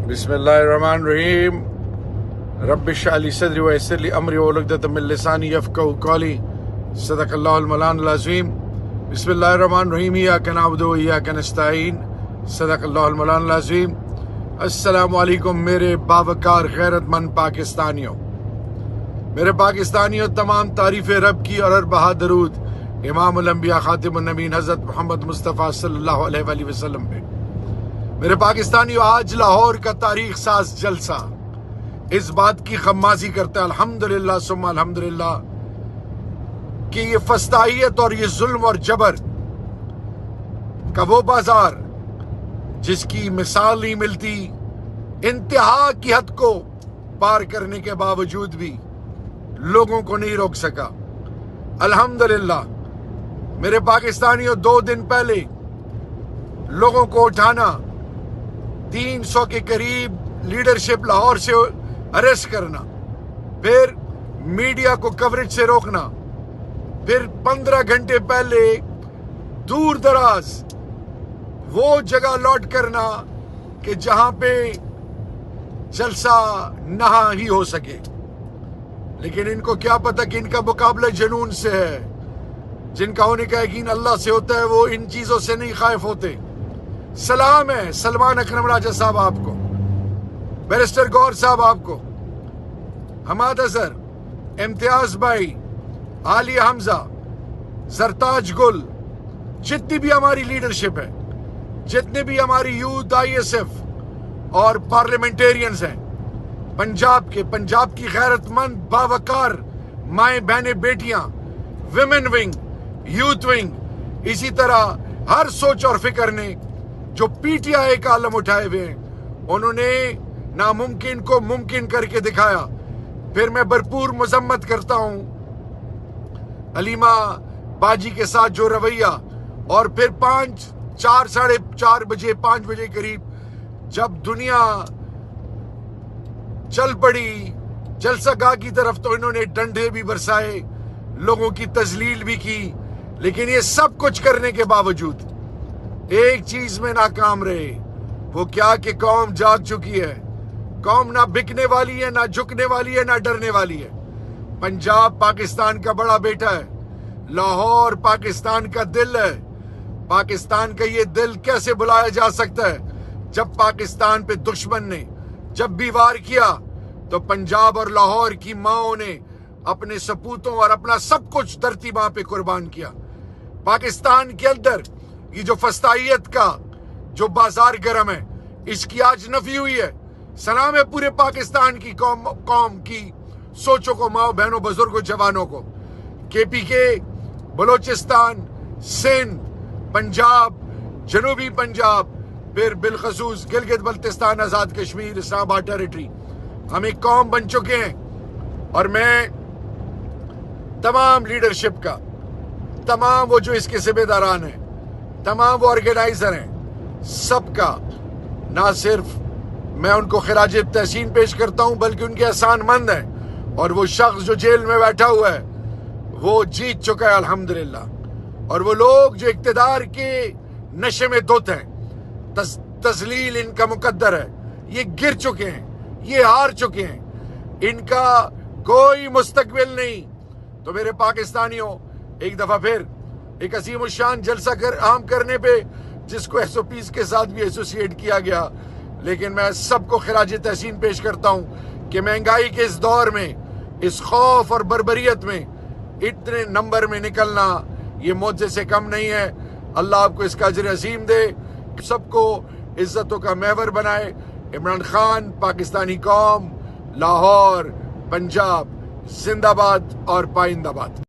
بسم اللہ الرحمن الرحیم رب اشرح لی صدری ویسر لی امری واحلل عقدۃ من لسانی یفقہوا قولی صدق اللہ المولانا العظیم بسم اللہ الرحمن الرحیم ایاک نعبد و ایاک نستعین صدق اللہ المولانا العظیم السلام علیکم میرے باوقار غیرت مند پاکستانیوں، میرے پاکستانیوں، تمام تعریف رب کی اور ہر بہا درود امام الانبیاء خاتم النبیین حضرت محمد مصطفیٰ صلی اللہ علیہ وآلہ وسلم پہ۔ میرے پاکستانیوں، آج لاہور کا تاریخ ساز جلسہ اس بات کی خمازی کرتا ہے الحمدللہ ثم الحمدللہ کہ یہ فسطائیت اور یہ ظلم اور جبر کا وہ بازار جس کی مثال نہیں ملتی، انتہا کی حد کو پار کرنے کے باوجود بھی لوگوں کو نہیں روک سکا۔ الحمدللہ میرے پاکستانیوں، 2 دن پہلے لوگوں کو اٹھانا، 300 کے قریب لیڈرشپ لاہور سے اریسٹ کرنا، پھر میڈیا کو کوریج سے روکنا، پھر 15 گھنٹے پہلے دور دراز وہ جگہ لوٹ کرنا کہ جہاں پہ جلسہ نہ ہی ہو سکے۔ لیکن ان کو کیا پتہ کہ ان کا مقابلہ جنون سے ہے۔ جن کا ہونے کا یقین اللہ سے ہوتا ہے وہ ان چیزوں سے نہیں خائف ہوتے۔ سلام ہے سلمان اکرم راجہ صاحب آپ کو، بیرسٹر گور صاحب آپ کو، حماد اظہر، امتیاز بھائی، عالیہ حمزہ، زرتاج گل، جتنی بھی ہماری لیڈرشپ ہے، جتنے بھی ہماری یوتھ آئی ایس ایف اور پارلیمنٹیرینز ہیں پنجاب کی غیرت مند باوقار مائیں بہنیں بیٹیاں، ویمن ونگ، یوتھ ونگ، اسی طرح ہر سوچ اور فکر نے جو پی ٹی آئی کا علم اٹھائے ہوئے ہیں، انہوں نے ناممکن کو ممکن کر کے دکھایا۔ پھر میں بھرپور مذمت کرتا ہوں علیمہ باجی کے ساتھ جو رویہ، اور پھر 4 بجے 5 بجے قریب جب دنیا چل پڑی جلسہ گاہ کی طرف تو انہوں نے ڈنڈے بھی برسائے، لوگوں کی تذلیل بھی کی، لیکن یہ سب کچھ کرنے کے باوجود ایک چیز میں ناکام رہے، وہ کیا کہ قوم جاگ چکی ہے۔ قوم نہ بکنے والی ہے، نہ جھکنے والی ہے، نہ ڈرنے والی ہے۔ پنجاب پاکستان کا بڑا بیٹا ہے، لاہور پاکستان کا دل ہے۔ پاکستان کا یہ دل کیسے بلایا جا سکتا ہے جب پاکستان پہ دشمن نے جب بھی وار کیا تو پنجاب اور لاہور کی ماؤں نے اپنے سپوتوں اور اپنا سب کچھ دھرتی ماں پہ قربان کیا۔ پاکستان کے اندر یہ جو فسطائیت کا جو بازار گرم ہے، اس کی آج نفی ہوئی ہے۔ سلام ہے پورے پاکستان کی قوم کی سوچوں کو، ماں بہنوں، بزرگوں، جوانوں کو۔ کے پی کے، بلوچستان، سندھ، پنجاب، جنوبی پنجاب، پھر بالخصوص گلگت بلتستان، آزاد کشمیر، اسلام آباد ٹیریٹری، ہم ایک قوم بن چکے ہیں۔ اور میں تمام لیڈرشپ کا، تمام وہ جو اس کے ذمہ داران ہیں، تمام وہ آرگنائزر ہیں، سب کا نہ صرف میں ان کو خراج تحسین پیش کرتا ہوں بلکہ ان کے احسان مند ہیں۔ اور وہ شخص جو جیل میں بیٹھا ہوا ہے وہ جیت چکا ہے الحمدللہ، اور وہ لوگ جو اقتدار کے نشے میں دھت ہیں، تذلیل ان کا مقدر ہے، یہ گر چکے ہیں، یہ ہار چکے ہیں، ان کا کوئی مستقبل نہیں۔ تو میرے پاکستانیوں، ایک دفعہ پھر ایک عظیم الشان جلسہ عام کرنے پہ جس کو SOPs کے ساتھ بھی ایسوسیٹ کیا گیا، لیکن میں سب کو خراج تحسین پیش کرتا ہوں کہ مہنگائی کے اس دور میں، اس خوف اور بربریت میں اتنے نمبر میں نکلنا یہ معجزے سے کم نہیں ہے۔ اللہ آپ کو اس کا اجر عظیم دے، سب کو عزتوں کا محور بنائے۔ عمران خان، پاکستانی قوم، لاہور، پنجاب، زندہ باد اور پائندہ باد۔